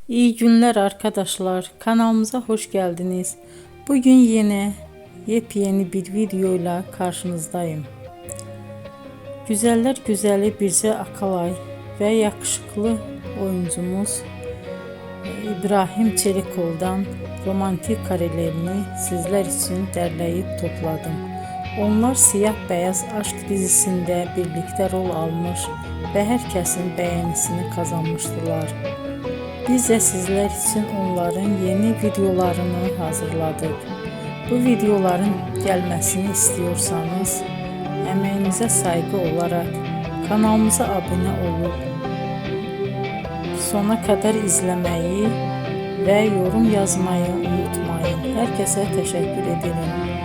İyi günler arkadaşlar. Kanalımıza hoş geldiniz. Bugün yine yepyeni bir videoyla karşınızdayım. Güzeller güzeli Bircə Akalay ve yakışıklı oyuncumuz İbrahim Çelikov'dan romantik karelerini sizler için derleyip topladım. Onlar Siyah Beyaz Aşk dizisinde birlikte rol almış ve herkesin beğenisini kazanmıştılar. Biz de sizler için onların yeni videolarını hazırladık. Bu videoların gelmesini istiyorsanız emeğinize saygı olarak kanalımıza abone olup sona kadar izlemeyi ve yorum yazmayı unutmayın. Herkese teşekkür ederim.